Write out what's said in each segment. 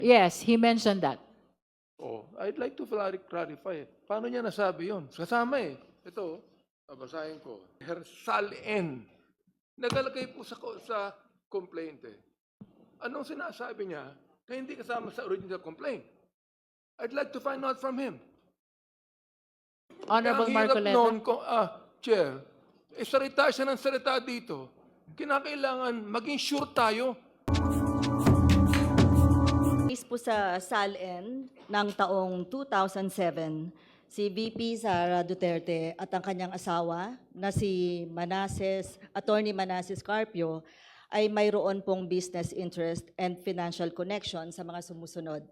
Yes, he mentioned that. Oh, I'd like to clarify. Paano niya nasabi yon? Kasama eh. Ito, babasahin ko. Hersal N. Nagalagay po sa complaint eh. Anong sinasabi niya na hindi kasama sa original complaint? I'd like to find out from him. Honorable Kaya ang hirap Marcoleta. noon, Chair, salita siya ng salita dito. Kinakailangan maging sure tayo. Case po sa SALN ng taong 2007, si VP Sara Duterte at ang kanyang asawa na si Attorney Manasseh Carpio ay mayroon pong business interest and financial connection sa mga sumusunod.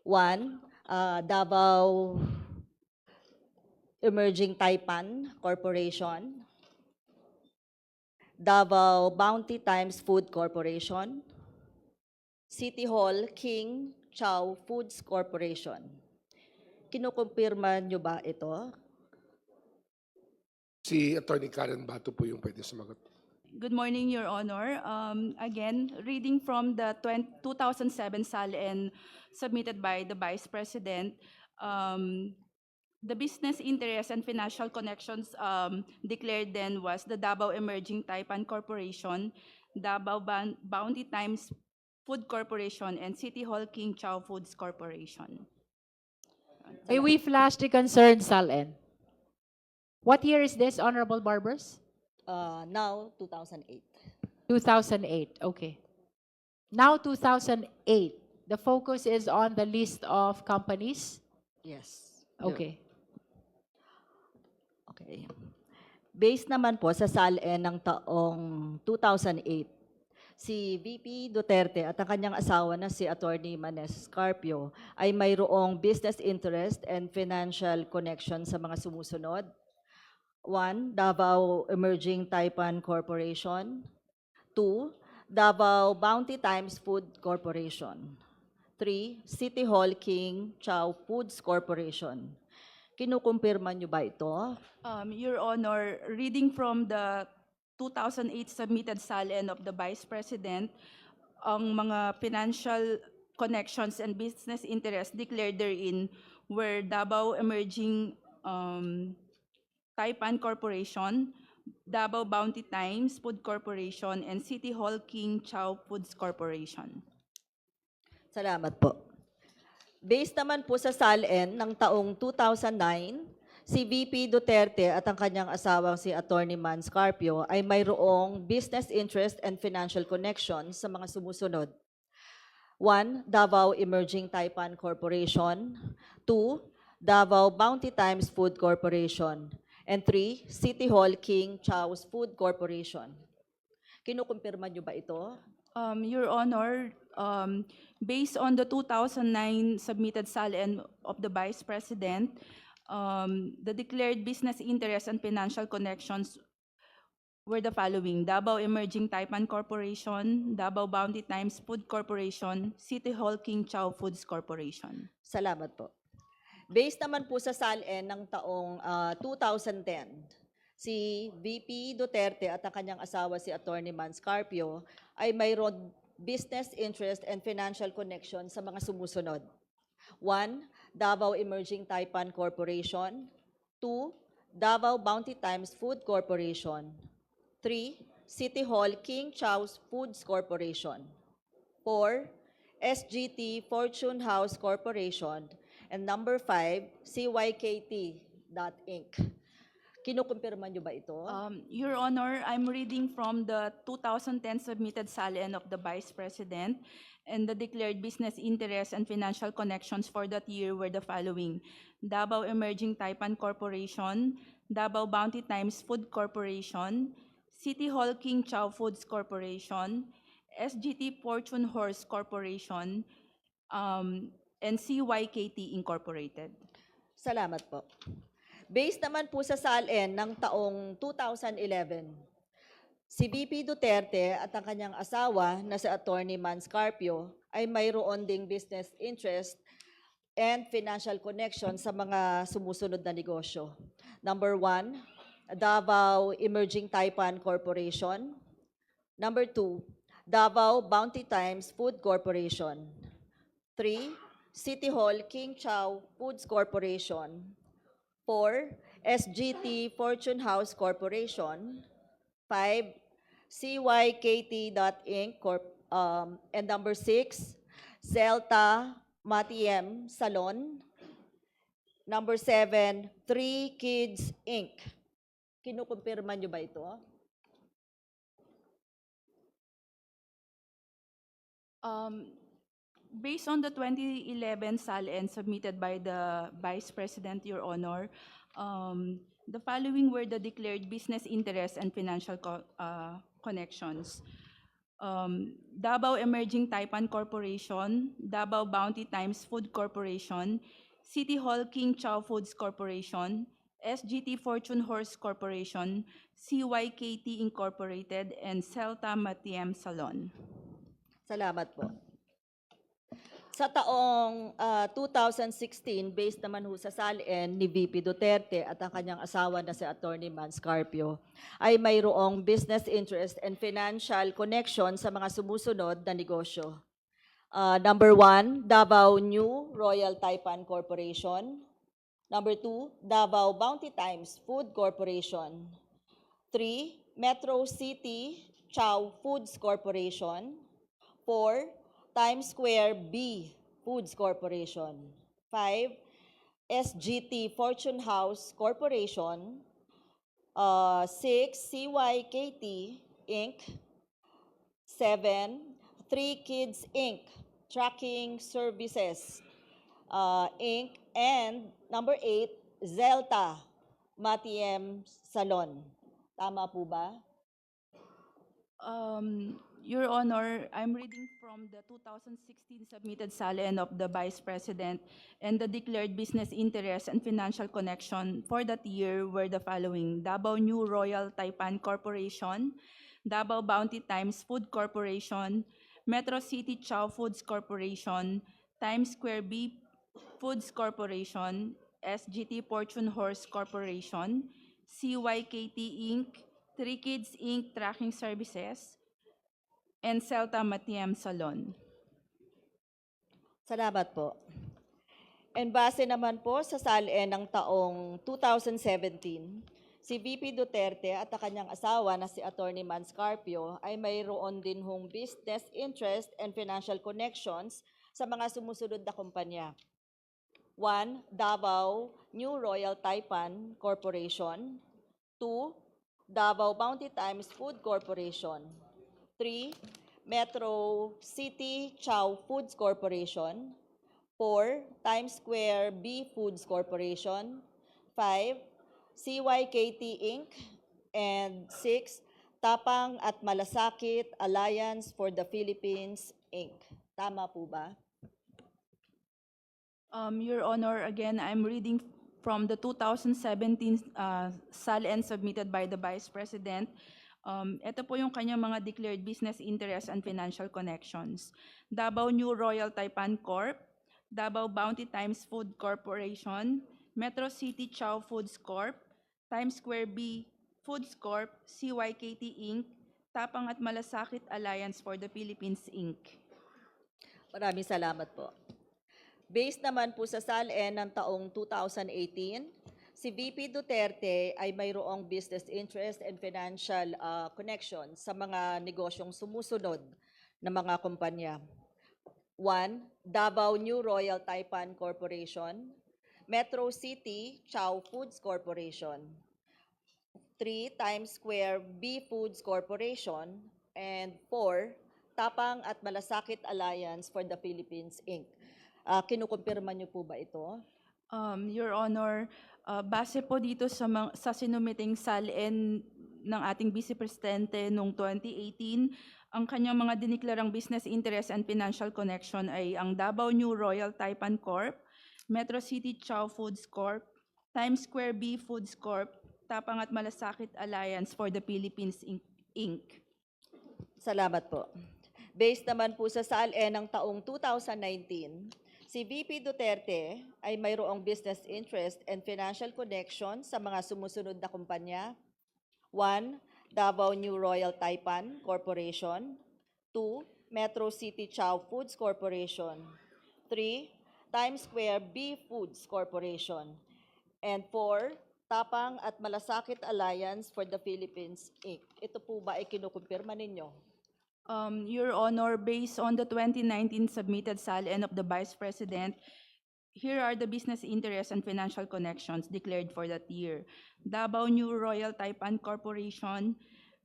1. Davao Emerging Taipan Corporation, Davao Bounty Times Food Corporation, City Hall King Chow Foods Corporation. Kinukumpirma nyo ba ito? Si Attorney Karen Bato po yung pwede sumagot. Good morning, Your Honor. Again, reading from the 2007 SALN submitted by the Vice President, the business interest and financial connections declared then was the Davao Emerging Taipan Corporation, Davao Bounty Times Food Corporation, and City Hall King Chow Foods Corporation. May we flash the concern, Salen? What year is this, Honorable Barbers? Now, 2008. 2008, okay. Now 2008, the focus is on the list of companies? Yes. Okay. Okay. Based naman po sa SALN ng taong 2008, si VP Duterte at ang kanyang asawa na si Attorney Manasseh Carpio ay mayroong business interest and financial connection sa mga sumusunod. 1. Davao Emerging Taipan Corporation. 2. Davao Bounty Times Food Corporation. 3. City Hall King Chow Foods Corporation. Kinukumpirma nyo ba ito? Your Honor, reading from the 2008 submitted SALN of the Vice President, ang mga financial connections and business interests declared therein were Davao Emerging Taipan Corporation, Davao Bounty Times Food Corporation, and City Hall King Chow Foods Corporation. Salamat po. Based naman po sa SALN ng taong 2009, si VP Duterte at ang kanyang asawang si Attorney Mans Carpio ay mayroong business interest and financial connection sa mga sumusunod. 1. Davao Emerging Taipan Corporation. 2. Davao Bounty Times Food Corporation. And 3. City Hall King Chow's Food Corporation. Kinukumpirma nyo ba ito? Your Honor, based on the 2009 submitted SALN of the Vice President, the declared business interests and financial connections were the following: Davao Emerging Taipan Corporation, Davao Bounty Times Food Corporation, City Hall King Chow Foods Corporation. Salamat po. Based naman po sa SALN ng taong 2010, si VP Duterte at ang kanyang asawa si Attorney Mans Carpio ay mayroon business interest and financial connection sa mga sumusunod. 1. Davao Emerging Taipan Corporation. 2. Davao Bounty Times Food Corporation. 3. City Hall King Chow's Foods Corporation. 4. SGT Fortune House Corporation. And number 5, CYKT.Inc. Kinukumpirma nyo ba ito? Your Honor, I'm reading from the 2010 submitted SALN of the Vice President, and the declared business interests and financial connections for that year were the following: Davao Emerging Taipan Corporation, Davao Bounty Times Food Corporation, City Hall King Chow Foods Corporation, SGT Fortune Horse Corporation, and CYKT Incorporated. Salamat po. Based naman po sa SALN ng taong 2011, si VP Duterte at ang kanyang asawa na si Attorney Mans Carpio ay mayroon ding business interest and financial connection sa mga sumusunod na negosyo. Number 1, Davao Emerging Taipan Corporation. Number 2, Davao Bounty Times Food Corporation. 3. City Hall King Chow Foods Corporation. 4. SGT Fortune House Corporation. 5. CYKT Inc. And number 6, Zelta Matiem Salon. Number 7, 3 Kids Inc. Kinukumpirma nyo ba ito? Based on the 2011 SALN submitted by the Vice President, Your Honor, the following were the declared business interests and financial connections. Davao Emerging Taipan Corporation, Davao Bounty Times Food Corporation, City Hall King Chow Foods Corporation, SGT Fortune Horse Corporation, CYKT Incorporated, and Celta Matiem Salon. Salamat po. Sa taong 2016, based naman ho sa SALN ni VP Duterte at ang kanyang asawa na si Attorney Mans Carpio, ay mayroong business interest and financial connection sa mga sumusunod na negosyo. Number 1, Davao New Royal Taipan Corporation. Number 2, Davao Bounty Times Food Corporation. 3, Metro City Chow Foods Corporation. 4, Times Square B Foods Corporation. 5, SGT Fortune House Corporation. 6, CYKT Inc. 7, 3 Kids Inc. Tracking Services Inc. And number 8, Zelta Matiem Salon. Tama po ba? Your Honor, I'm reading from the 2016 submitted SALN of the Vice President, and the declared business interest and financial connection for that year were the following: Davao New Royal Taipan Corporation, Davao Bounty Times Food Corporation, Metro City Chow Foods Corporation, Times Square B Foods Corporation, SGT Fortune Horse Corporation, CYKT Inc., 3 Kids Inc. Tracking Services, and Celta Matiem Salon. Salamat po. And base naman po sa SALN ng taong 2017, si VP Duterte at ang kanyang asawa na si Attorney Mans Carpio ay mayroon din hong business interest and financial connections sa mga sumusunod na kumpanya. 1, Davao New Royal Taipan Corporation. 2, Davao Bounty Times Food Corporation. 3, Metro City Chow Foods Corporation. 4, Times Square B Foods Corporation. 5, CYKT Inc. And 6, Tapang at Malasakit Alliance for the Philippines Inc. Tama po ba? Your Honor, again, I'm reading from the 2017 SALN submitted by the Vice President. Ito po yung kanyang mga declared business interests and financial connections. Davao New Royal Taipan Corp., Davao Bounty Times Food Corporation, Metro City Chow Foods Corp., Times Square B Foods Corp., CYKT Inc., Tapang at Malasakit Alliance for the Philippines Inc. Maraming salamat po. Based naman po sa SALN ng taong 2018, si VP Duterte ay mayroong business interest and financial connection sa mga negosyong sumusunod na mga kumpanya. 1, Davao New Royal Taipan Corporation, Metro City Chow Foods Corporation, 3, Times Square B Foods Corporation, and 4, Tapang at Malasakit Alliance for the Philippines Inc. Kinukumpirma niyo po ba ito? Your Honor, base po dito sa sinumiting SALN ng ating Vice Presidente noong 2018, ang kanyang mga diniklarang business interest and financial connection ay ang Davao New Royal Taipan Corp., Metro City Chow Foods Corp., Times Square B Foods Corp., Tapang at Malasakit Alliance for the Philippines Inc. Salamat po. Based naman po sa SALN ng taong 2019, si VP Duterte ay mayroong business interest and financial connection sa mga sumusunod na kumpanya. 1, Davao New Royal Taipan Corporation. 2, Metro City Chow Foods Corporation. 3, Times Square B Foods Corporation. And 4, Tapang at Malasakit Alliance for the Philippines, Inc. Ito po ba ay kinukumpirma ninyo? Your Honor, based on the 2019 submitted SALN of the Vice President, here are the business interests and financial connections declared for that year. Davao New Royal Taipan Corporation,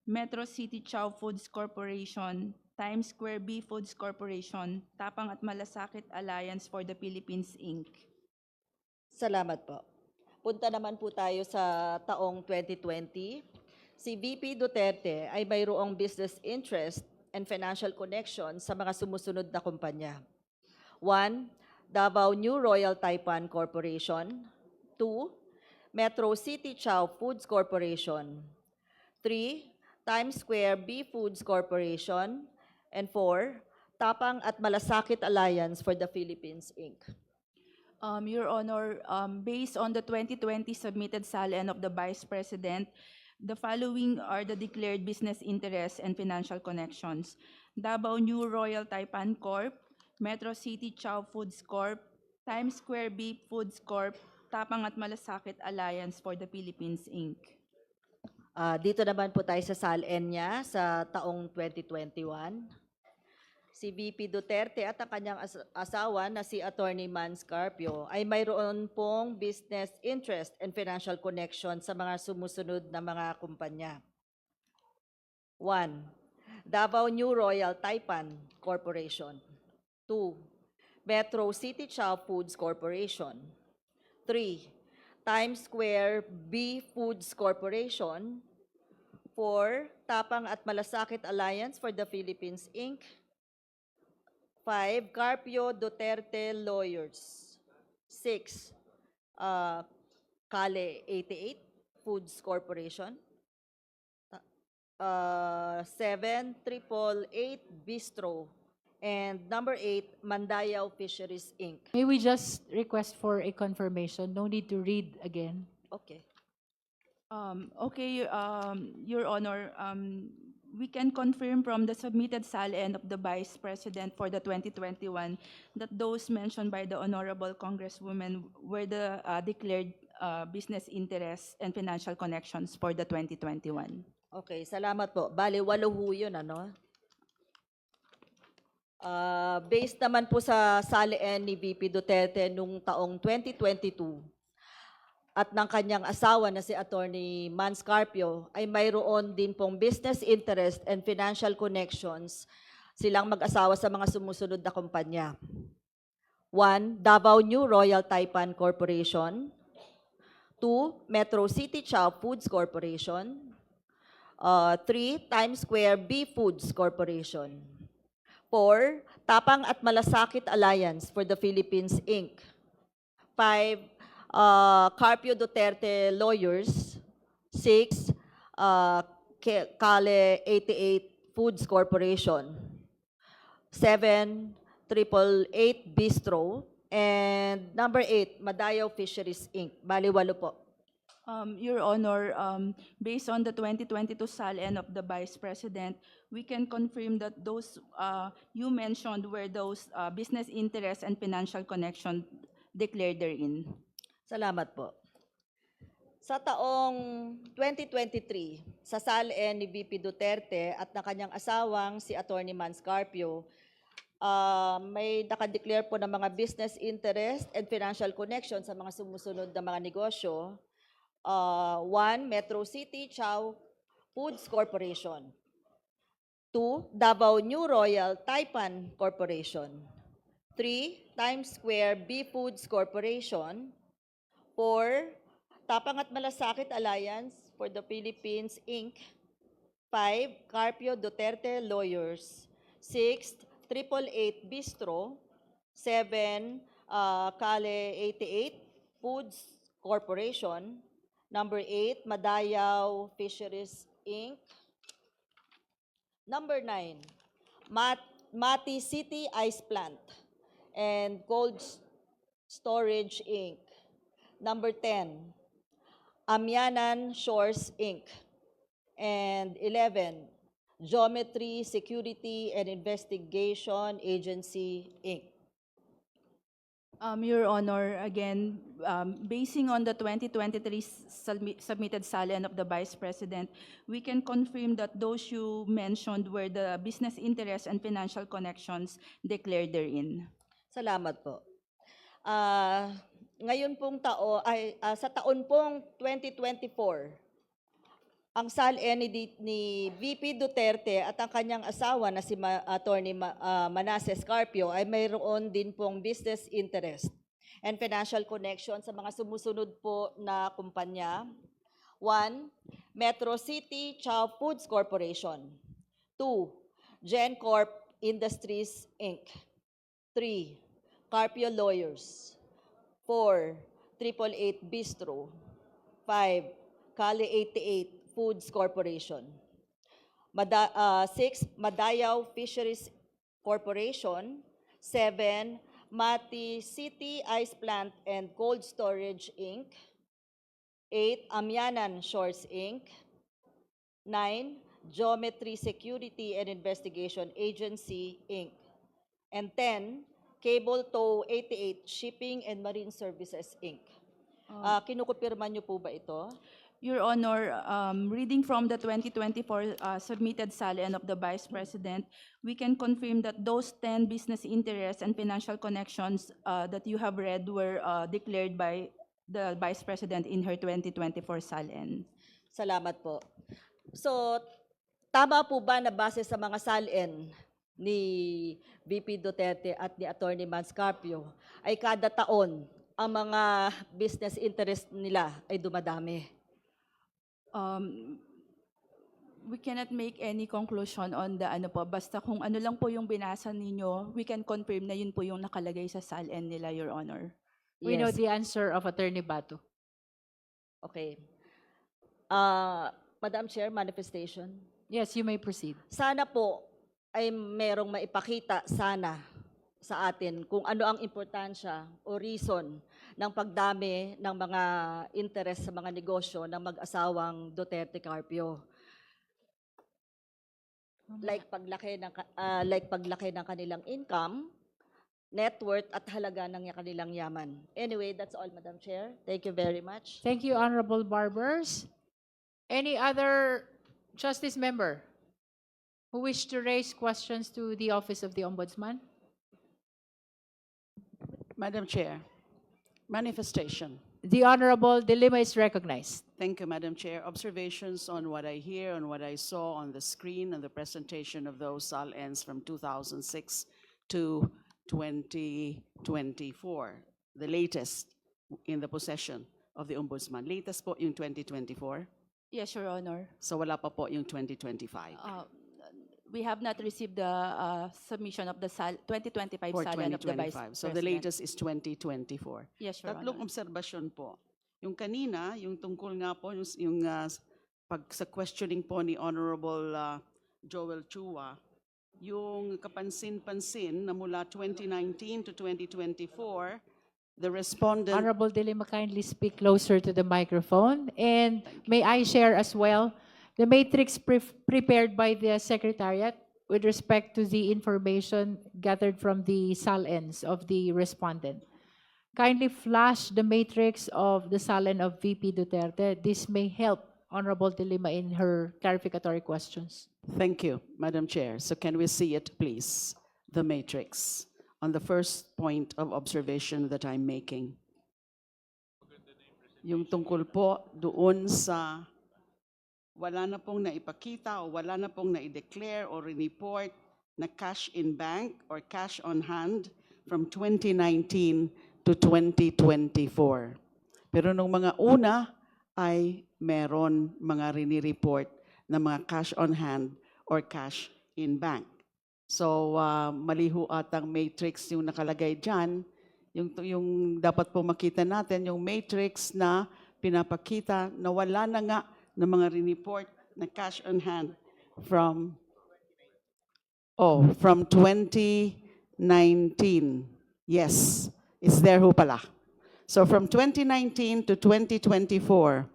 Metro City Chow Foods Corporation, Times Square B Foods Corporation, Tapang at Malasakit Alliance for the Philippines, Inc. Salamat po. Punta naman po tayo sa taong 2020. Si VP Duterte ay mayroong business interest and financial connection sa mga sumusunod na kumpanya. 1, Davao New Royal Taipan Corporation. 2, Metro City Chow Foods Corporation. 3, Times Square B Foods Corporation. And 4, Tapang at Malasakit Alliance for the Philippines, Inc. Your Honor, based on the 2020 submitted SALN of the Vice President, the following are the declared business interests and financial connections. Davao New Royal Taipan Corp., Metro City Chow Foods Corp., Times Square Beef Foods Corp., Tapang at Malasakit Alliance for the Philippines, Inc. Dito naman po tayo sa SALN niya sa taong 2021. Si VP Duterte at ang kanyang asawa na si Attorney Mans Carpio ay mayroon pong business interest and financial connection sa mga sumusunod na mga kumpanya. 1, Davao New Royal Taipan Corporation. 2, Metro City Chow Foods Corporation. 3, Times Square B Foods Corporation. 4, Tapang at Malasakit Alliance for the Philippines, Inc. 5, Carpio Duterte Lawyers. 6, Kale 88 Foods Corporation. 7, 888 Bistro. And number 8, Mandayao Fisheries, Inc. May we just request for a confirmation? No need to read again. Okay. Okay, Your Honor, we can confirm from the submitted SALN of the Vice President for the 2021 that those mentioned by the Honorable Congresswoman were the declared business interests and financial connections for the 2021. Okay, salamat po. Bali, 8 ho yun, ano? Based naman po sa SALN ni VP Duterte nung taong 2022 at ng kanyang asawa na si Attorney Mans Carpio ay mayroon din pong business interest and financial connections silang mag-asawa sa mga sumusunod na kumpanya. 1, Davao New Royal Taipan Corporation. 2, Metro City Chow Foods Corporation. 3, Times Square B Foods Corporation. 4, Tapang at Malasakit Alliance for the Philippines, Inc. 5, Carpio Duterte Lawyers. 6, Kale 88 Foods Corporation. 7, 888 Bistro. And number 8, Mandayao Fisheries, Inc. Bali, 8 po. Your Honor, based on the 2022 SALN of the Vice President, we can confirm that those you mentioned were those business interests and financial connection declared therein. Salamat po. Sa taong 2023, sa SALN ni VP Duterte at ng kanyang asawang si Attorney Mans Carpio, may nakadeclare po ng mga business interest and financial connection sa mga sumusunod na mga negosyo. 1, Metro City Chow Foods Corporation. 2, Davao New Royal Taipan Corporation. 3, Times Square B Foods Corporation. 4, Tapang at Malasakit Alliance for the Philippines, Inc. 5, Carpio Duterte Lawyers. 6, 888 Bistro. 7, Kale 88 Foods Corporation. Number 8, Mandayao Fisheries, Inc. Number 9, Mati City Ice Plant and Cold Storage, Inc. Number 10, Amianan Shores, Inc. And 11, Geometry Security and Investigation Agency, Inc. Your Honor, again, basing on the 2023 submitted SALN of the Vice President, we can confirm that those you mentioned were the business interests and financial connections declared therein. Salamat po. Ngayon pong sa taon pong 2024, ang SALN ni VP Duterte at ang kanyang asawa na si Attorney Manasseh Carpio ay mayroon din pong business interest and financial connection sa mga sumusunod po na kumpanya. 1. Metro City Chow Foods Corporation. 2. GenCorp Industries Inc. 3. Carpio Lawyers. 4. 888 Bistro. 5. Cali 88 Foods Corporation. 6. Madayaw Fisheries Corporation. 7. Mati City Ice Plant and Cold Storage Inc. 8. Amyanan Shores Inc. 9. Geometry Security and Investigation Agency Inc. And 10. Cable Tow 88 Shipping and Marine Services Inc. Kinukupirma niyo po ba ito? Your Honor, reading from the 2024 submitted SALN of the Vice President, we can confirm that those 10 business interests and financial connections that you have read were declared by the Vice President in her 2024 SALN. Salamat po. So, tama po ba na base sa mga SALN ni VP Duterte at ni Attorney Mans Carpio ay kada taon ang mga business interest nila ay dumadami? We cannot make any conclusion on the ano po, basta kung ano lang po yung binasa ninyo, we can confirm na yun po yung nakalagay sa SALN nila, Your Honor. We know Yes. the answer of Attorney Bato. Okay. Madam Chair, manifestation. Yes, you may proceed. Sana po ay merong maipakita sana sa atin kung ano ang importansya o reason ng pagdami ng mga interest sa mga negosyo ng mag-asawang Duterte Carpio. Like paglaki ng kanilang income, net worth at halaga ng kanilang yaman. Anyway, that's all, Madam Chair. Thank you very much. Thank you, Honorable Barbers. Any other justice member who wish to raise questions to the Office of the Ombudsman? Madam Chair, manifestation. The Honorable De Lima is recognized. Thank you, Madam Chair. Observations on what I hear, on what I saw on the screen, and the presentation of those SALNs from 2006 to 2024, the latest in the possession of the Ombudsman. Latest po yung 2024, Yes, Your Honor. so wala pa po yung 2025. We have not received the submission of the 2025 For SALN of the Vice 2025. So the President. latest is 2024. Yes, Your Tatlong Honor. obserbasyon po. Yung kanina, yung tungkol nga po, pag sa questioning po ni Honorable Joel Chua, yung kapansin-pansin na mula 2019 to 2024, the respondent, Honorable De Lima, kindly speak closer to the microphone. And may I share as well the matrix prepared by the Secretariat with respect to the information gathered from the SALNs of the respondent. Kindly flash the matrix of the SALN of VP Duterte. This may help Honorable De Lima in her clarificatory questions. thank you, Madam Chair. So can we see it, please? The matrix on the first point of observation that I'm making. Yung tungkol po doon sa wala na pong naipakita o wala na pong naideclare o report na cash in bank or cash on hand from 2019 to 2024. Pero nung mga una ay meron mga rini-report na mga cash on hand or cash in bank. So mali ho atang matrix yung nakalagay dyan. Yung dapat po makita natin, yung matrix na pinapakita na wala na nga ng mga report na cash on hand from 2019. Yes, it's there ho pala. So from 2019 to 2024,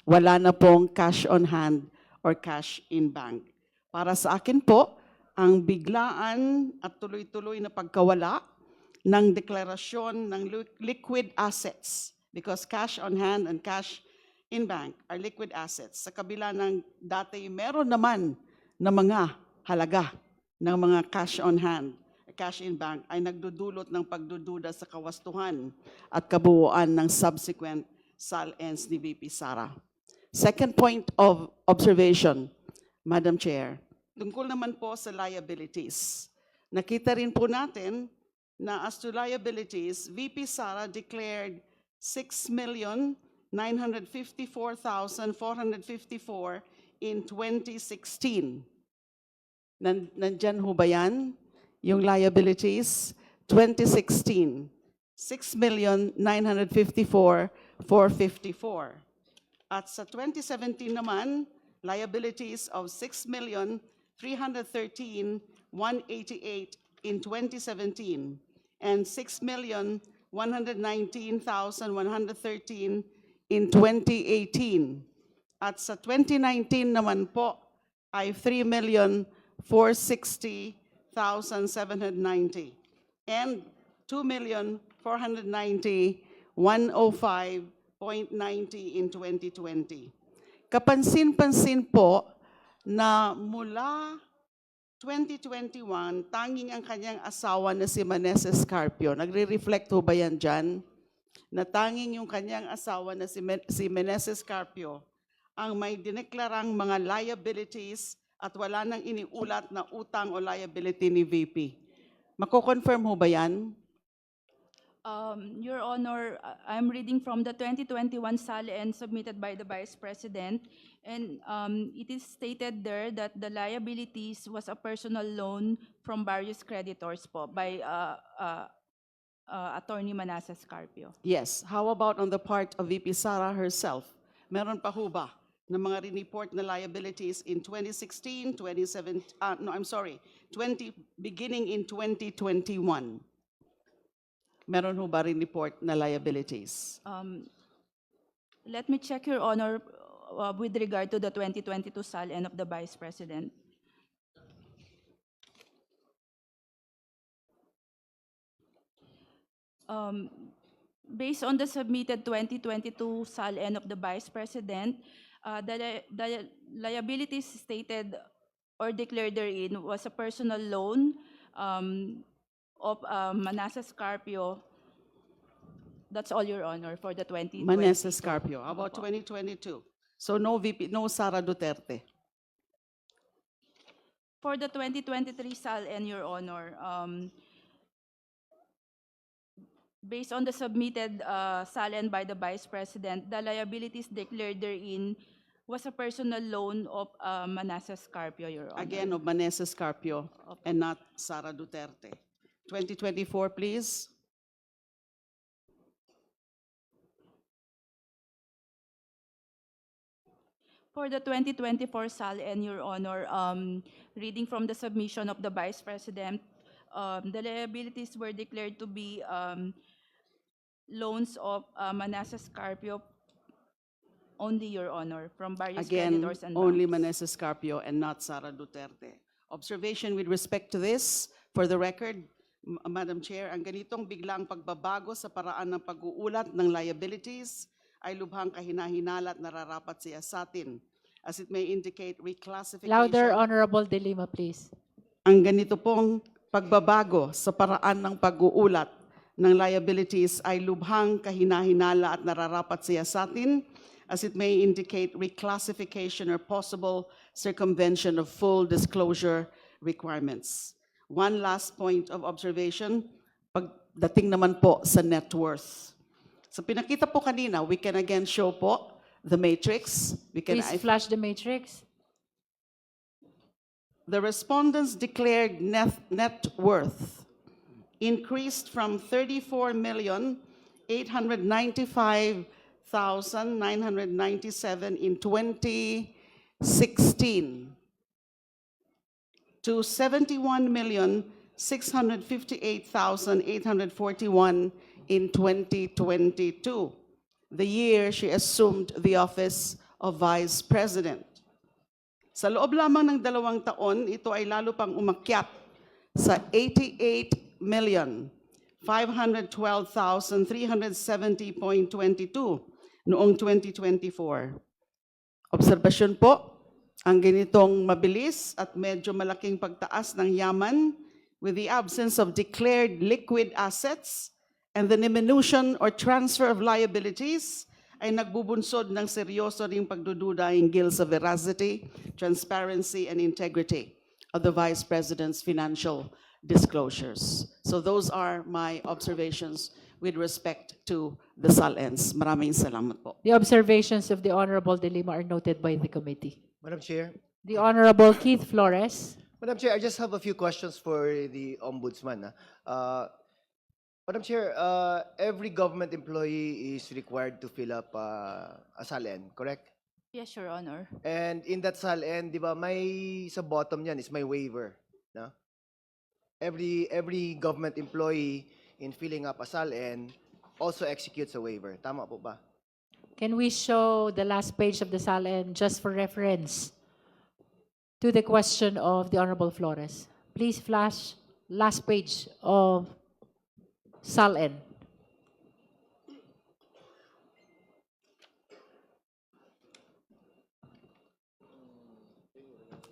wala na pong cash on hand or cash in bank. Para sa akin po, ang biglaan at tuloy-tuloy na pagkawala ng deklarasyon ng liquid assets because cash on hand and cash in bank are liquid assets. Sa kabila ng dati, meron naman na mga halaga ng mga cash on hand, cash in bank ay nagdudulot ng pagdududa sa kawastuhan at kabuuan ng subsequent SALNs ni VP Sara. Second point of observation, Madam Chair, tungkol naman po sa liabilities. Nakita rin po natin na as to liabilities, VP Sara declared 6,954,454 in 2016. Nandyan ho ba yan? Yung liabilities, 2016, 6,954,454. At sa 2017 naman, liabilities of 6,313,188 in 2017 and 6,119,113 in 2018. At sa 2019 naman po ay 3,460,790 and 2,490,105.90 in 2020. Kapansin-pansin po na mula 2021, tanging ang kanyang asawa na si Maneses Carpio. Nagre-reflect ho ba yan dyan? Na tanging yung kanyang asawa na si Maneses Carpio ang may dineklarang mga liabilities at wala nang iniulat na utang o liability ni VP. Mako-confirm ho ba yan? Your Honor, I'm reading from the 2021 SALN submitted by the Vice President, and it is stated there that the liabilities was a personal loan from various creditors po by Attorney Manasseh Carpio. Yes. How about on the part of VP Sara herself? Meron pa ho ba ng mga report na liabilities in 2016, 20, beginning in 2021? Meron ho ba report na liabilities? Let me check, Your Honor, with regard to the 2022 SALN of the Vice President. Based on the submitted 2022 SALN of the Vice President, the liabilities stated or declared therein was a personal loan of Manasseh Carpio. That's all, Your Honor, for the 2020. Maneses Carpio. How about 2022? So no VP, no Sara Duterte. For the 2023 SALN, Your Honor, based on the submitted SALN by the Vice President, the liabilities declared therein was a personal loan of Manasseh Carpio, Your Honor. Again, of Maneses Carpio and not Sara Duterte. 2024, please. For the 2024 SALN, Your Honor, reading from the submission of the Vice President, the liabilities were declared to be loans of Manasseh Carpio only, Your Honor, from various Again, creditors and only banks. Maneses Carpio and not Sara Duterte. Observation with respect to this, for the record, Madam Chair, ang ganitong biglang pagbabago sa paraan ng pag-uulat ng liabilities ay lubhang kahinahinala at nararapat siya sa atin, as it may indicate reclassification. Louder, Honorable De Lima, please. Ang ganito pong pagbabago sa paraan ng pag-uulat ng liabilities ay lubhang kahinahinala at nararapat siya sa atin, as it may indicate reclassification or possible circumvention of full disclosure requirements. One last point of observation, pagdating naman po sa net worth. So pinakita po kanina, we can again show po the matrix. Please flash the matrix. The respondents declared net worth increased from 34,895,997 in 2016 to 71,658,841 in 2022, the year she assumed the office of Vice President. Sa loob lamang ng 2 taon, ito ay lalo pang umakyat sa 512,370.22 noong 2024. Obserbasyon po, ang ganitong mabilis at medyo malaking pagtaas ng yaman with the absence of declared liquid assets and the diminution or transfer of liabilities ay nagbubunsod ng seryoso ring pagdududa hinggil sa veracity, transparency, and integrity of the Vice President's financial disclosures. So those are my observations with respect to the SALENS. Maraming salamat po. The observations of the Honorable De Lima are noted by the committee. Madam Chair. The Honorable Keith Flores. Madam Chair, I just have a few questions for the Ombudsman. Madam Chair, every government employee is required to fill up a SALN, correct? Yes, Your Honor. And in that SALN, di ba, may sa bottom yan is may waiver. No? Every government employee in filling up a SALN also executes a waiver. Tama po ba? Can we show the last page of the SALN just for reference to the question of the Honorable Flores? Please flash last page of SALN.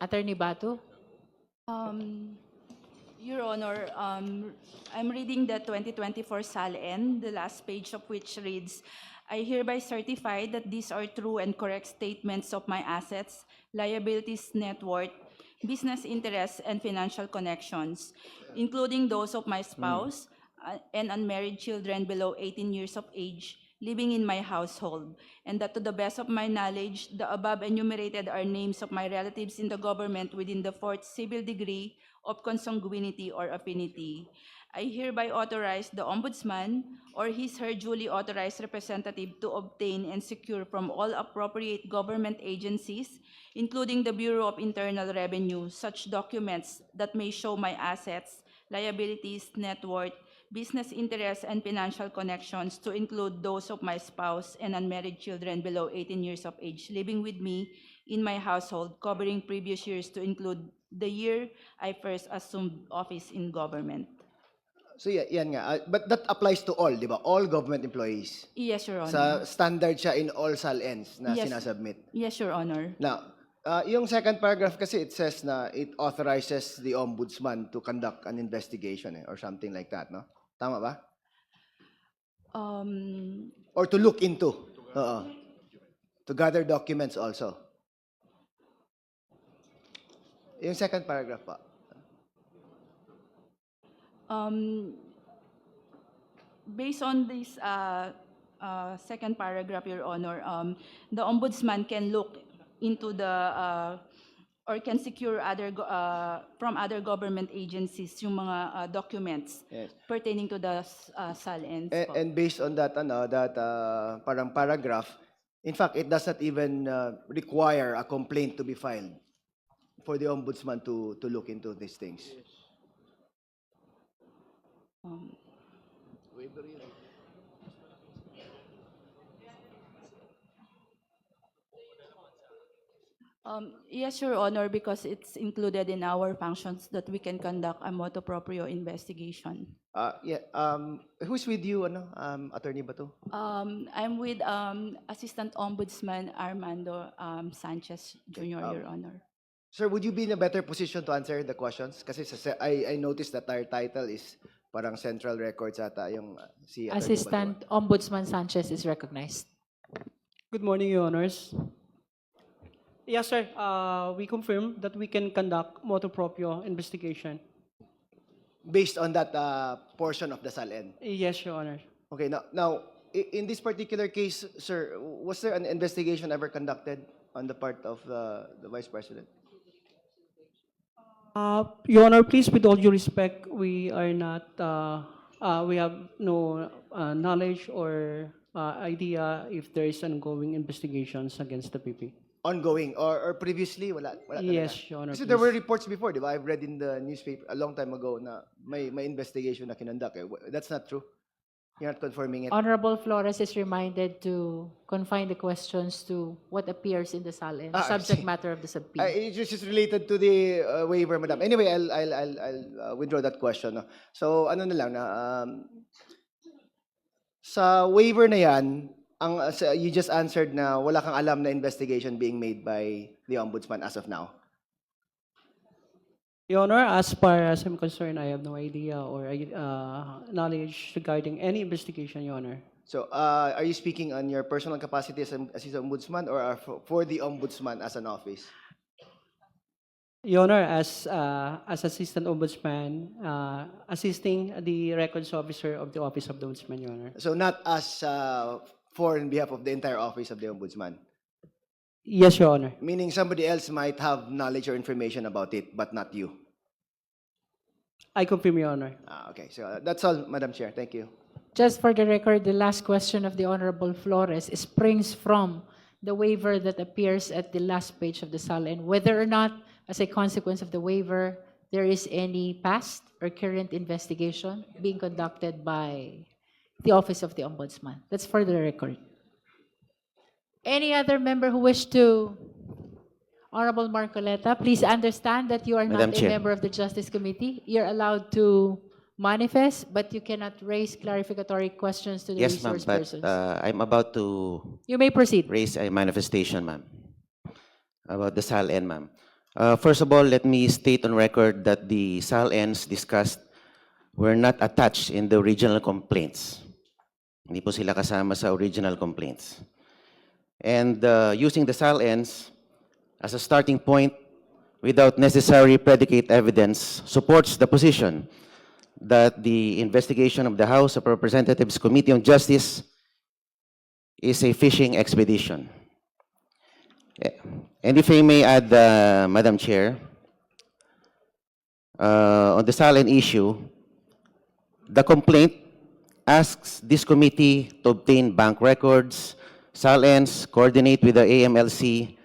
Attorney Batu? Your Honor, I'm reading the 2024 SALN, the last page of which reads, I hereby certify that these are true and correct statements of my assets, liabilities, net worth, business interests, and financial connections, including those of my spouse and unmarried children below 18 years of age living in my household, and that to the best of my knowledge, the above enumerated are names of my relatives in the government within the fourth civil degree of consanguinity or affinity. I hereby authorize the Ombudsman or his/her duly authorized representative to obtain and secure from all appropriate government agencies, including the Bureau of Internal Revenue, such documents that may show my assets, liabilities, net worth, business interests, and financial connections, to include those of my spouse and unmarried children below 18 years of age living with me in my household, covering previous years to include the year I first assumed office in government. So yan nga. But that applies to all, di ba? All government employees. Yes, Your Honor. Sa standard siya in all SALNs na Yes. sinasubmit. Yes, Your Honor. Now, yung second paragraph kasi it says na it authorizes the ombudsman to conduct an investigation or something like that, no? Tama ba? Or to look into. Oo. To gather documents also. Yung second paragraph pa. Based on this second paragraph, Your Honor, the Ombudsman can look into the or can secure from other government agencies yung mga documents Yes. pertaining to the SALNs. po. And based on that, parang paragraph, in fact, it does not even require a complaint to be filed for the ombudsman to look into these things. Yes, Your Honor, because it's included in our functions that we can conduct a motu proprio investigation. Who's with you, Attorney Bato? I'm with Assistant Ombudsman Armando Sanchez Jr., Your Honor. Sir, would you be in a better position to answer the questions? Kasi I noticed that our title is parang Central Records ata yung si Attorney Bato. Assistant Ombudsman Sanchez is recognized. Good morning, Your Honors. Yes, sir. We confirm that we can conduct motu proprio investigation. Based on that portion of the SALN. Yes, Your Honor. Okay, now, in this particular case, sir, was there an investigation ever conducted on the part of the Vice President? Your Honor, please, with all due respect, we are not, we have no knowledge or idea if there is ongoing investigations against the PP. Ongoing or previously wala talaga? Yes, Your Honor. Kasi there were please. reports before, di ba? I've read in the newspaper a long time ago na may investigation na kinonduct. That's not true. You're not confirming it? Honorable Flores is reminded to confine the questions to what appears in the SALN, I subject see. matter of the subpoena. It's just related to the waiver, madam. Anyway, I'll withdraw that question. No? So, ano na lang, sa waiver na yan, you just answered na wala kang alam na investigation being made by the Ombudsman as of now. Your Honor, as far as I'm concerned, I have no idea or knowledge regarding any investigation, Your Honor. So, are you speaking on your personal capacity as an ombudsman or for the ombudsman as an office? Your Honor, as Assistant Ombudsman, assisting the records officer of the Office of the Ombudsman, Your Honor. So, not as for in behalf of the entire office of the ombudsman. Yes, Your Honor. Meaning somebody else might have knowledge or information about it, but not you. I confirm, Your Honor. Okay, so that's all, Madam Chair. Thank you. Just for the record, the last question of the Honorable Flores springs from the waiver that appears at the last page of the SALN, whether or not, as a consequence of the waiver, there is any past or current investigation being conducted by the Office of the Ombudsman. That's for the record. Any other member who wish to? Honorable Marcoleta, please understand that you are Madam not a Chair. member of the Justice Committee. You're allowed to manifest, but you cannot raise clarificatory questions to the Yes, ma'am, resource but persons. I'm about to You may proceed. raise a manifestation, ma'am, about the SALN, ma'am. First of all, let me state on record that the SALNs discussed were not attached in the original complaints. Hindi po sila kasama sa original complaints. And using the SALNs as a starting point without necessary predicate evidence supports the position that the investigation of the House of Representatives Committee on Justice is a fishing expedition. And if I may add, Madam Chair, on the SALN issue, the complaint asks this committee to obtain bank records, SALNs, coordinate with the AMLC,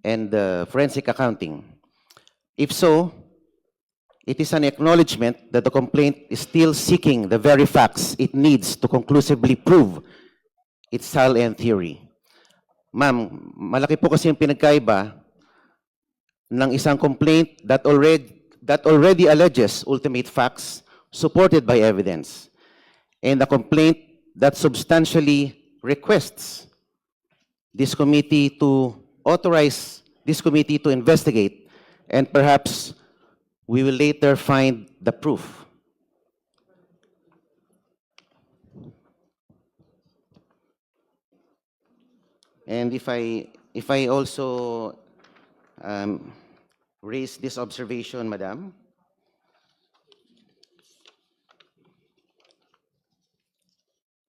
and forensic accounting. If so, it is an acknowledgement that the complaint is still seeking the very facts it needs to conclusively prove its SALN theory. Ma'am, malaki po kasi yung pinagkaiba ng isang complaint that already alleges ultimate facts supported by evidence, and a complaint that substantially requests this committee to authorize this committee to investigate, and perhaps we will later find the proof. And if I also raise this observation, Madam,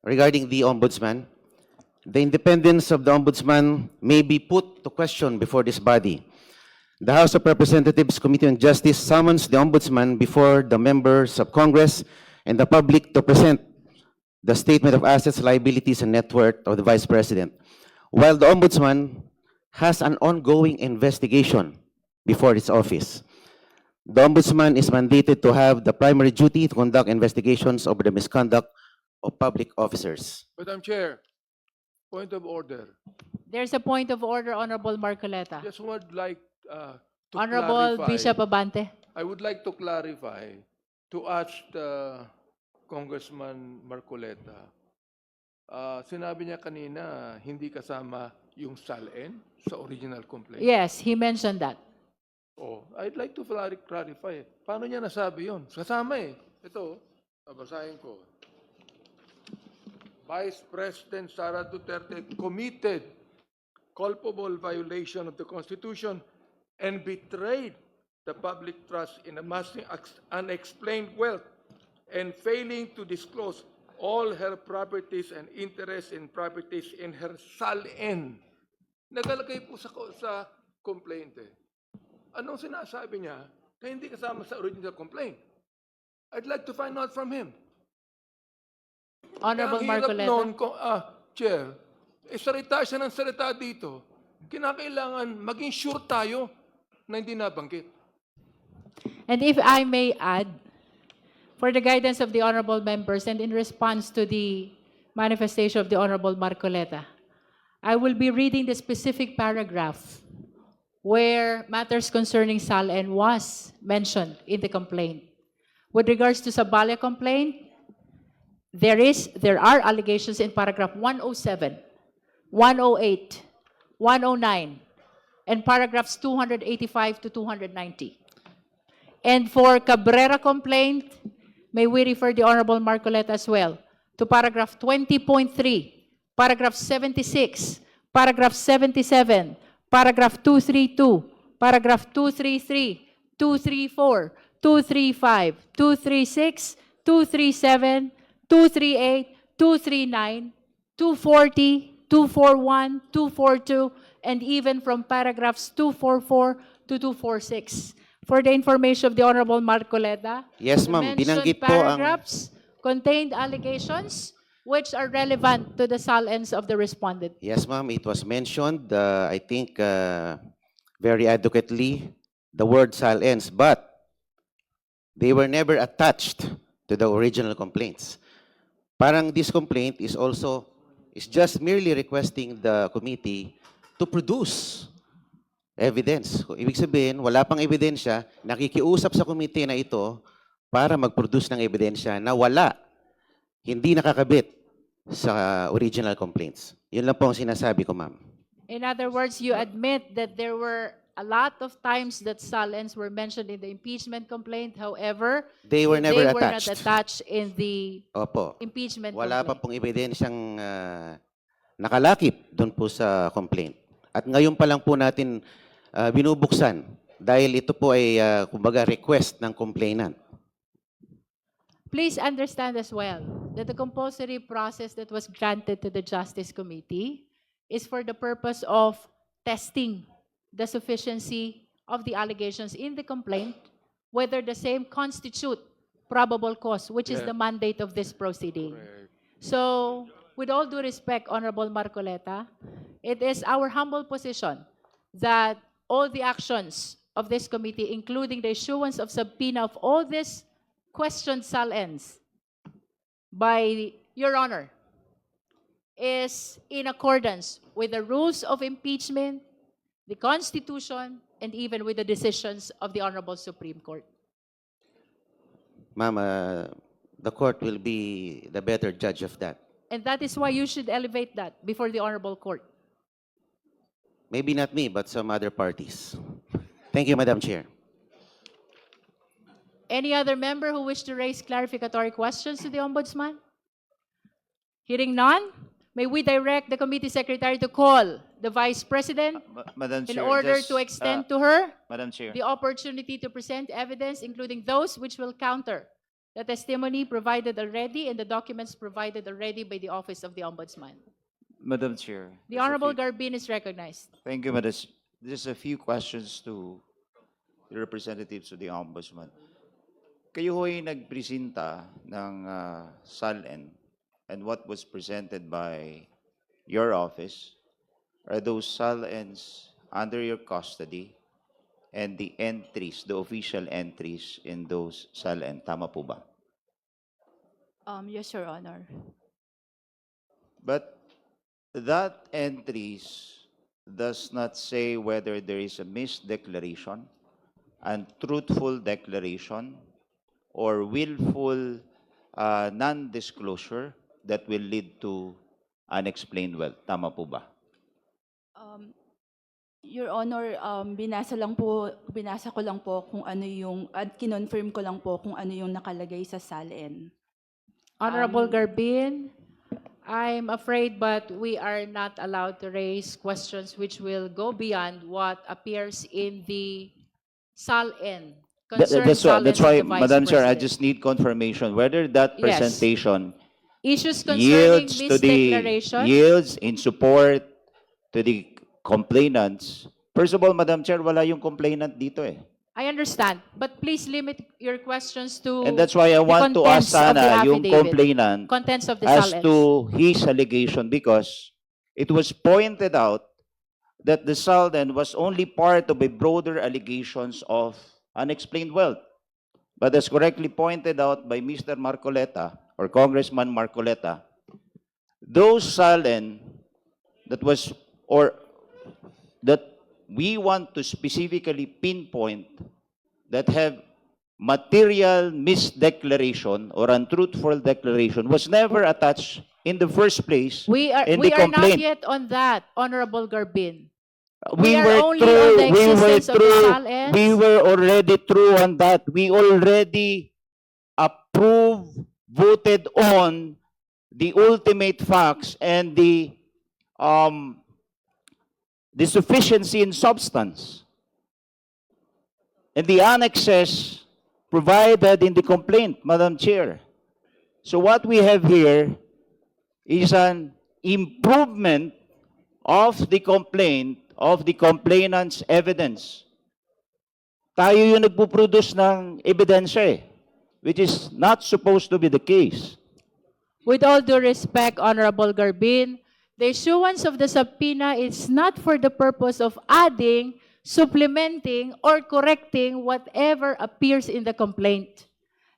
regarding the Ombudsman, the independence of the Ombudsman may be put to question before this body. The House of Representatives Committee on Justice summons the Ombudsman before the members of Congress and the public to present the statement of assets, liabilities, and net worth of the Vice President, while the Ombudsman has an ongoing investigation before its office. The Ombudsman is mandated to have the primary duty to conduct investigations over the misconduct of public officers. Madam Chair, point of order. There's a point of order, Honorable Marcoleta. Just would like to Honorable clarify. Bishop Abante. I would like to clarify, to ask Congressman Marcoleta. Sinabi niya kanina, hindi kasama yung SALN sa original complaint. Yes, he mentioned that. Oh, I'd like to clarify. Paano niya nasabi yun? Kasama eh. Ito, babasahin ko. Vice President Sara Duterte committed culpable violation of the Constitution and betrayed the public trust in amassing unexplained wealth and failing to disclose all her properties and interests in properties in her SALN. Nagalagay po sa complaint eh. Anong sinasabi niya na hindi kasama sa original complaint? I'd like to find out from him. Honorable Kaya ang hirap Marcoleta. noon, Chair, salita siya ng salita dito. Kinakailangan maging sure tayo na hindi nabanggit. And if I may add, for the guidance of the honorable members and in response to the manifestation of the Honorable Marcoleta, I will be reading the specific paragraph where matters concerning SALN was mentioned in the complaint. With regards to Sabale complaint, there are allegations in paragraph 107, 108, 109, and paragraphs 285 to 290. And for Cabrera complaint, may we refer the Honorable Marcoleta as well to paragraph 20.3, paragraph 76, paragraph 77, paragraph 232, paragraph 233, 234, 235, 236, 237, 238, 239, 240, 241, 242, and even from paragraphs 244 to 246. For the information of the Honorable Marcoleta, Yes, the ma'am. mentioned Binanggit po ang... paragraphs contained allegations which are relevant to the SALNs of the respondent. Yes, ma'am. It was mentioned, I think, very adequately, the word silence, but they were never attached to the original complaints. Parang this complaint is just merely requesting the committee to produce evidence. Ibig sabihin, wala pang ebidensya, nakikiusap sa committee na ito para mag-produce ng ebidensya na wala, hindi nakakabit sa original complaints. Yun lang po ang sinasabi ko, ma'am. In other words, you admit that there were a lot of times that SALNs were mentioned in the impeachment complaint. However, They were never they were not attached. attached in the Opo. impeachment Wala pa complaint. pong ebidensyang nakalakip doon po sa complaint. At ngayon pa lang po natin binubuksan dahil ito po ay kumbaga request ng complainant. Please understand as well that the compulsory process that was granted to the Justice Committee is for the purpose of testing the sufficiency of the allegations in the complaint, whether the same constitute probable cause, which is the mandate of this proceeding. So, with all due respect, Honorable Marcoleta, it is our humble position that all the actions of this committee, including the issuance of subpoena of all these questioned SALNs by Your Honor, is in accordance with the rules of impeachment, the Constitution, and even with the decisions of the Honorable Supreme Court. Ma'am, the court will be the better judge of that. And that is why you should elevate that before the Honorable Court. Maybe not me, but some other parties. Thank you, Madam Chair. Any other member who wish to raise clarificatory questions to the Ombudsman? Hearing none, may we direct the committee secretary to call the Vice President Madam in Chair, order just, to extend to her Madam Chair, the opportunity to present evidence, including those which will counter the testimony provided already and the documents provided already by the Office of the Ombudsman. Madam Chair. The just a Honorable few- Garbin is recognized. Thank you, Madam. Just a few questions to the representatives of the Ombudsman. Kayo ho'y nagpresenta ng SALN and what was presented by your office, are those SALNs under your custody and the entries, the official entries in those SALN. Tama po ba? Yes, Your Honor. But that entries does not say whether there is a misdeclaration, untruthful declaration, or willful non-disclosure that will lead to unexplained wealth. Tama po ba? Your Honor, binasa ko lang po kung ano yung, at kinonfirm ko lang po kung ano yung nakalagay sa SALN. Honorable Garbin, I'm afraid, but we are not allowed to raise questions which will go beyond what appears in the SALN. concerning That's why, SALNs of the Vice Madam Chair, I President. just need confirmation whether that Yes. presentation Issues concerning yields to the misdeclaration. yields in support to the complainants. First of all, Madam Chair, wala yung complainant dito eh. I understand, but please limit your questions to And that's why I want to ask contents of the sana yung affidavit. complainant contents of the as SALNs. to his allegation because it was pointed out that the SALN was only part of a broader allegations of unexplained wealth. But as correctly pointed out by Mr. Marcoleta or Congressman Marcoleta, those SALN that was or that we want to specifically pinpoint that have material misdeclaration or untruthful declaration was never attached in the first place We are in the not complaint. yet on that, Honorable Garbin. We We are were only on the existence of the through, SALNs. we were already through on that. We already approved, voted on the ultimate facts and the sufficiency in substance. And the annexes provided in the complaint, Madam Chair. So what we have here is an improvement of the complaint, of the complainant's evidence. Tayo yung nagpuproduce ng ebidensya which is not supposed to be the case. With all due respect, Honorable Garbin, the issuance of the subpoena is not for the purpose of adding, supplementing, or correcting whatever appears in the complaint.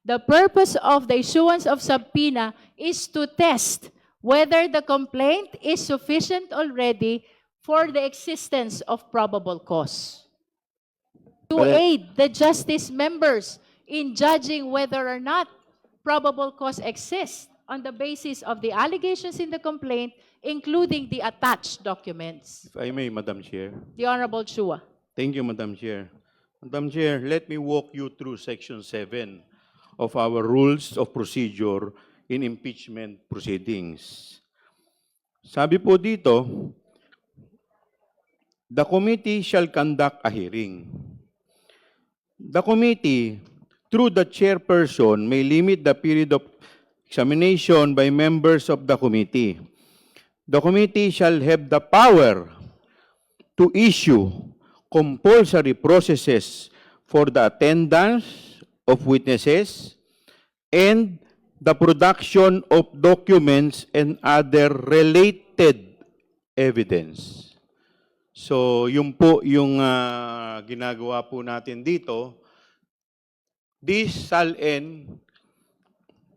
The purpose of the issuance of subpoena is to test whether the complaint is sufficient already for the existence of probable cause. To But- aid the justice members in judging whether or not probable cause exists on the basis of the allegations in the complaint, including the attached documents. If I may, Madam Chair. The Honorable Chua. Thank you, Madam Chair. Madam Chair, let me walk you through Section 7 of our Rules of Procedure in Impeachment Proceedings. Sabi po dito, the committee shall conduct a hearing. The committee, through the chairperson, may limit the period of examination by members of the committee. The committee shall have the power to issue compulsory processes for the attendance of witnesses and the production of documents and other related evidence. So, yun po yung ginagawa po natin dito. This SALN,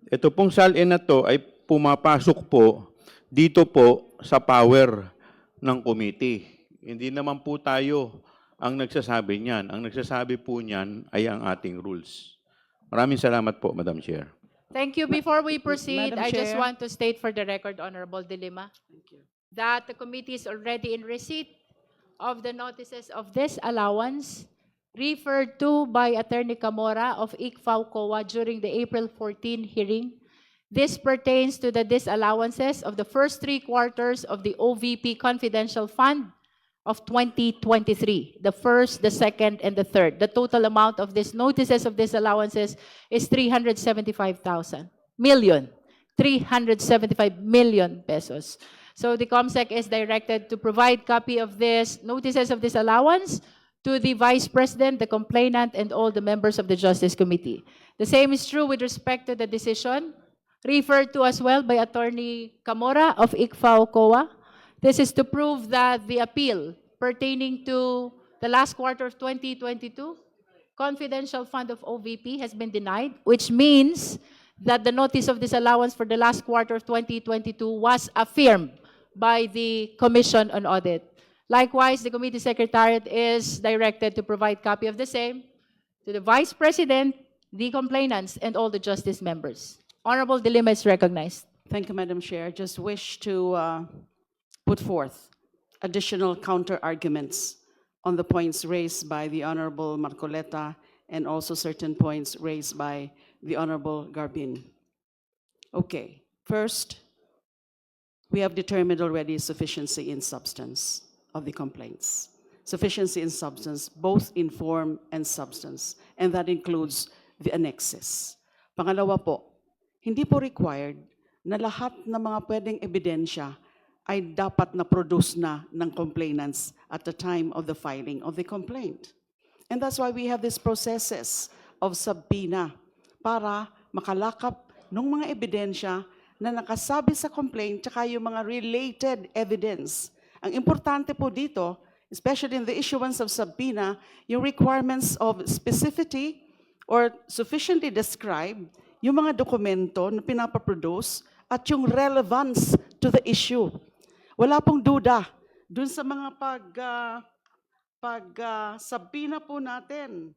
ito pong SALN na to ay pumapasok po dito po sa power ng committee. Hindi naman po tayo ang nagsasabi niyan. Ang nagsasabi po niyan ay ang ating rules. Maraming salamat po, Madam Chair. Thank you. Before we proceed, Madam I just Chair. want to state for the record, Honorable De Lima, that the committee is already in receipt of the notices of disallowance referred to by Attorney Camora of ICFAO COA during the April 14 hearing. This pertains to the disallowances of the first 3 quarters of the OVP Confidential Fund of 2023, the first, the second, and the third. The total amount of these notices of disallowances is 375 million pesos. So the COMSEC is directed to provide copy of this notices of disallowance to the Vice President, the complainant, and all the members of the Justice Committee. The same is true with respect to the decision referred to as well by Attorney Camora of ICFAO COA. This is to prove that the appeal pertaining to the last quarter of 2022 confidential fund of OVP has been denied, which means that the notice of disallowance for the last quarter of 2022 was affirmed by the Commission on Audit. Likewise, the committee secretariat is directed to provide copy of the same to the Vice President, the complainants, and all the justice members. Honorable De Lima is recognized. Thank you, Madam Chair. Just wish to put forth additional counter-arguments on the points raised by the Honorable Marcoleta and also certain points raised by the Honorable Garbin. Okay, first, we have determined already sufficiency in substance of the complaints. Sufficiency in substance, both in form and substance, and that includes the annexes. Pangalawa po, hindi po required na lahat ng mga pwedeng ebidensya ay dapat na produce na ng complainants at the time of the filing of the complaint. And that's why we have these processes of subpoena para makalakap ng mga ebidensya na nakasabi sa complaint tsaka yung mga related evidence. Ang importante po dito, especially in the issuance of subpoena, yung requirements of specificity, or sufficiently describe yung mga dokumento na pinapaproduce at yung relevance to the issue. Wala pong duda dun sa mga sabina po natin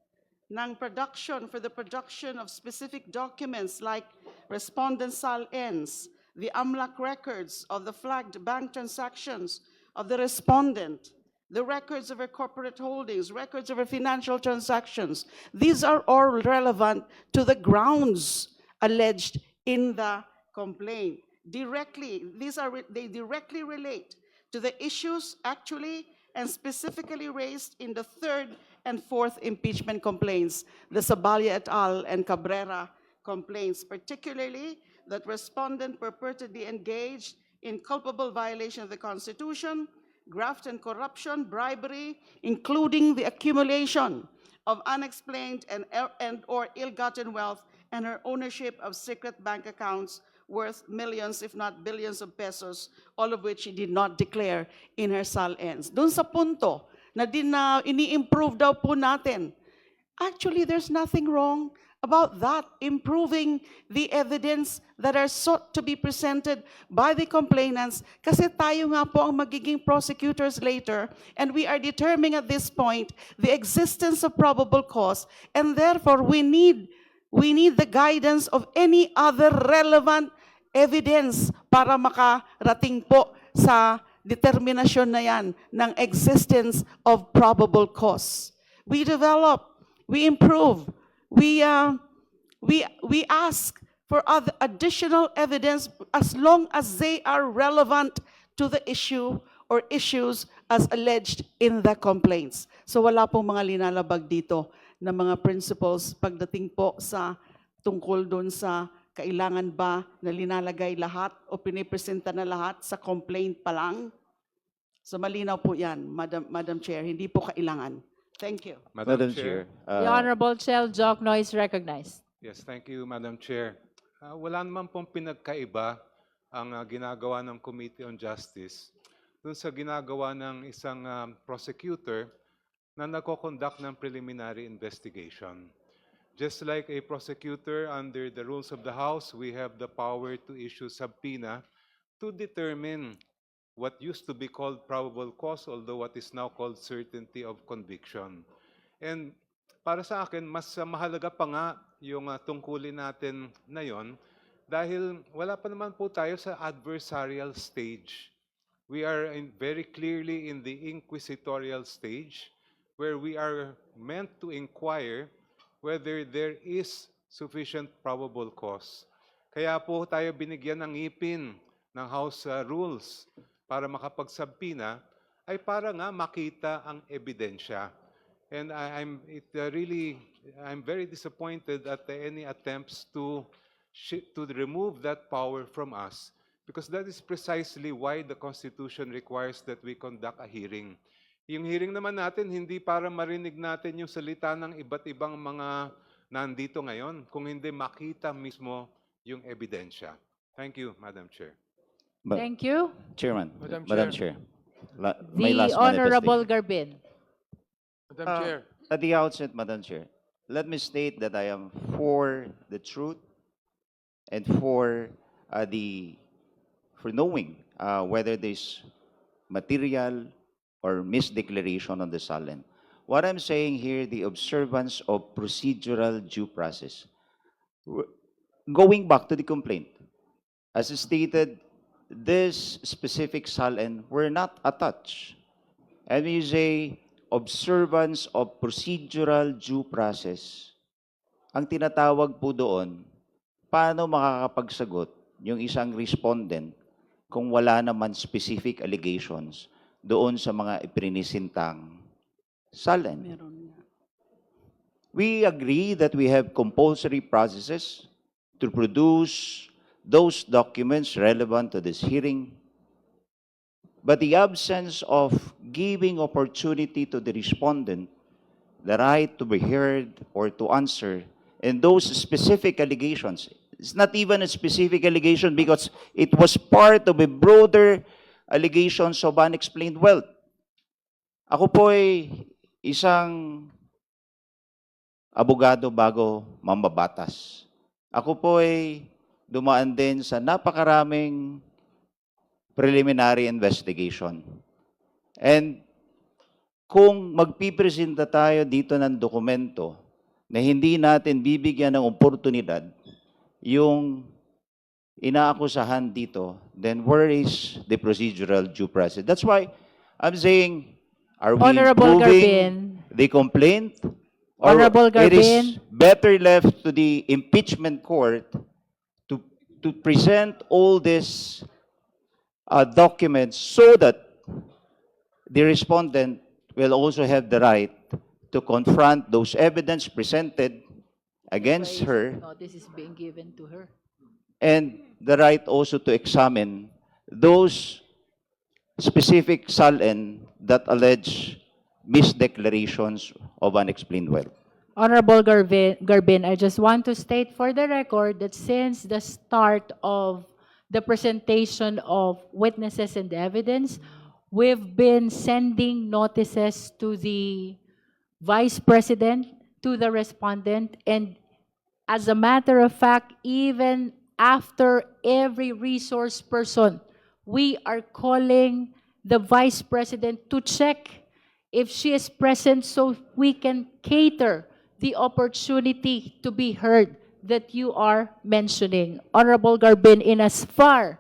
ng for the production of specific documents like respondent SAL-Ns, the AMLAC records of the flagged bank transactions of the respondent, the records of her corporate holdings, records of her financial transactions. These are all relevant to the grounds alleged in the complaint. They directly relate to the issues actually and specifically raised in the third and fourth impeachment complaints, the Sabalia et al. And Cabrera complaints, particularly that respondent purportedly engaged in culpable violation of the Constitution, graft and corruption, bribery, including the accumulation of unexplained and or ill-gotten wealth, and her ownership of secret bank accounts worth millions, if not billions of pesos, all of which she did not declare in her SAL-Ns. Doon sa punto na ini-improve daw po natin, actually, there's nothing wrong about that, improving the evidence that are sought to be presented by the complainants, kasi tayo nga po ang magiging prosecutors later, and we are determining at this point the existence of probable cause, and therefore we need the guidance of any other relevant evidence para makarating po sa determinasyon na yan ng existence of probable cause. We develop, we improve, we ask for other additional evidence as long as they are relevant to the issue or issues as alleged in the complaints. So wala pong mga linalabag dito na mga principles pagdating po sa tungkol doon sa kailangan ba na linalagay lahat o pinipresenta na lahat sa complaint pa lang? So malinaw po yan, Madam Chair, hindi po kailangan. Thank you. Madam Chair. The Honorable Chel Jokno is recognized. Yes, thank you, Madam Chair. Wala naman pong pinagkaiba ang ginagawa ng Committee on Justice dun sa ginagawa ng isang prosecutor na nagko-conduct ng preliminary investigation. Just like a prosecutor under the rules of the House, we have the power to issue subpoena to determine what used to be called probable cause, although what is now called certainty of conviction. And para sa akin, mas mahalaga pa nga yung tungkulin natin na yon dahil wala pa naman po tayo sa adversarial stage. We are very clearly in the inquisitorial stage where we are meant to inquire whether there is sufficient probable cause. Kaya po tayo binigyan ng ngipin ng House rules para makapagsabpina ay para nga makita ang ebidensya. And I'm very disappointed at any attempts to remove that power from us, because that is precisely why the Constitution requires that we conduct a hearing. Yung hearing naman natin, hindi para marinig natin yung salita ng iba't ibang mga nandito ngayon, kung hindi makita mismo yung ebidensya. Thank you, Madam Chair. Thank you. Chairman, Madam Madam Chair. Chair. My The last Honorable manifestation. Garbin. Madam Chair. At the outset, Madam Chair, let me state that I am for the truth and for knowing whether there's material or misdeclaration on the SALN. What I'm saying here, the observance of procedural due process. Going back to the complaint, as stated, this specific SALN were not attached. And when you say observance of procedural due process, ang tinatawag po doon, paano makakapagsagot yung isang respondent kung wala naman specific allegations doon sa mga iprinisintang SALN. Meron nga. We agree that we have compulsory processes to produce those documents relevant to this hearing, but the absence of giving opportunity to the respondent the right to be heard or to answer, and those specific allegations, it's not even a specific allegation because it was part of a broader allegations of unexplained wealth. Ako po ay isang abogado bago mambabatas. Ako po ay dumaan din sa napakaraming preliminary investigation. And kung magpipresenta tayo dito ng dokumento na hindi natin bibigyan ng oportunidad yung inaakusahan dito, then where is the procedural due process? That's why I'm saying, are we Honorable improving Garbin. the complaint? Or Honorable it is Garbin. better left to the impeachment court to present all these documents so that the respondent will also have the right to confront those evidence presented against her Notice is being given to her. and the right also to examine those specific SALN that allege misdeclarations of unexplained wealth. Honorable Garbin, I just want to state for the record that since the start of the presentation of witnesses and evidence, we've been sending notices to the Vice President, to the respondent, and as a matter of fact, even after every resource person, we are calling the Vice President to check if she is present so we can cater the opportunity to be heard that you are mentioning. Honorable Garbin, in as far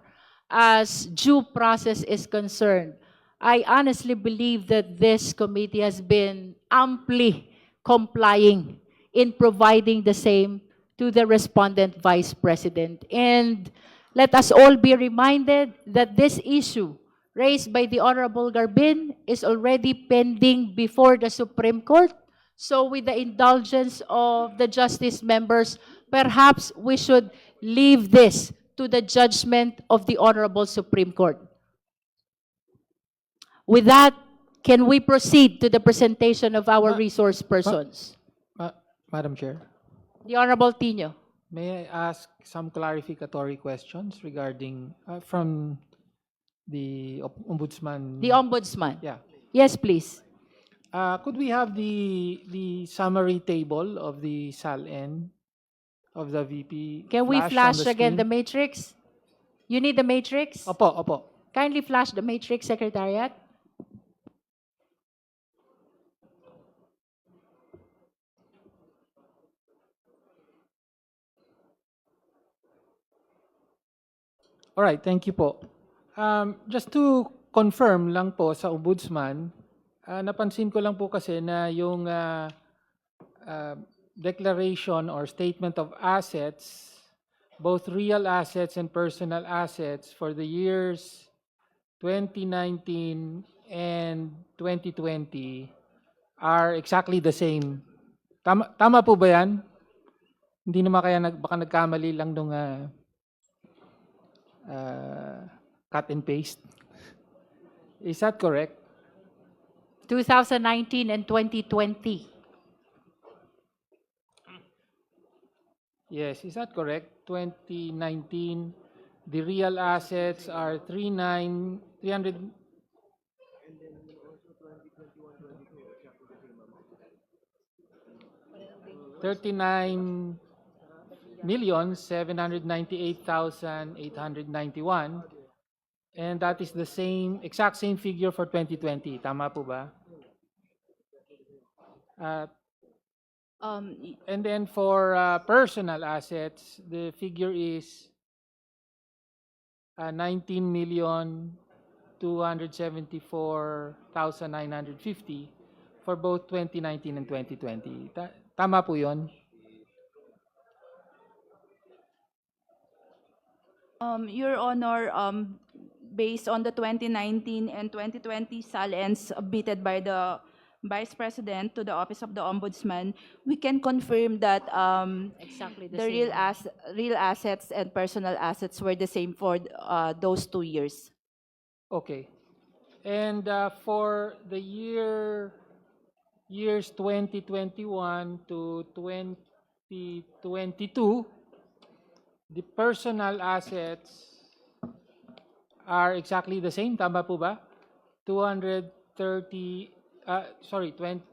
as due process is concerned, I honestly believe that this committee has been amply complying in providing the same to the respondent Vice President. And let us all be reminded that this issue raised by the Honorable Garbin is already pending before the Supreme Court. So with the indulgence of the justice members, perhaps we should leave this to the judgment of the Honorable Supreme Court. With that, can we proceed to the presentation of our resource persons? Madam Chair, The Honorable Tino. may I ask some clarificatory questions regarding from the Ombudsman? The Ombudsman. Yeah. Yes, please. Could we have the summary table of the SALN of the VP? Can we on flash the again the screen? matrix? You need the matrix? Opo, opo. Kindly flash the matrix, Secretariat. All right, thank you po. Just to confirm lang po sa Ombudsman, napansin ko lang po kasi na yung declaration or statement of assets, both real assets and personal assets for the years 2019 and 2020 are exactly the same. Tama po ba yan? Hindi naman kaya baka nagkamali lang nung cut and paste. Is that correct? 2019 and 2020. Yes, is that correct? 2019, the real assets are 39,798,891, and that is the exact same figure for 2020. Tama po ba? And then for personal assets, the figure is 19,274,950 for both 2019 and 2020. Tama po yun? Your Honor, based on the 2019 and 2020 SALNs submitted by the Vice President to the Office of the Ombudsman, we can confirm that Exactly the the same. real assets and personal assets were the same for those 2 years. Okay. And for the years 2021 to 2022, the personal assets are exactly the same. Tama po ba? 230, sorry, 20.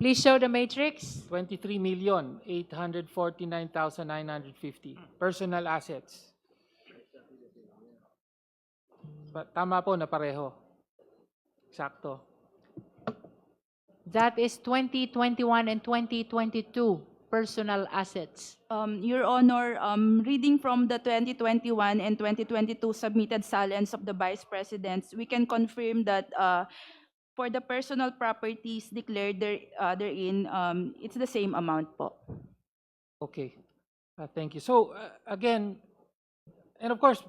Please show the matrix. 23,849,950 personal assets. Tama po na pareho. Sakto. That is 2021 and 2022 personal assets. Your Honor, reading from the 2021 and 2022 submitted salience of the Vice Presidents, we can confirm that for the personal properties declared therein, it's the same amount po. Okay. Thank you. So, again, and of course,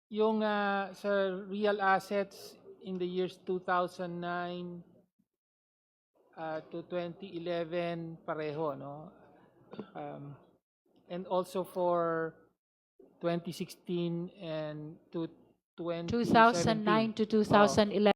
yung sa real assets in the years 2009 to 2011, pareho, no? And also for 2016 and to 2017. 2009 to 2011.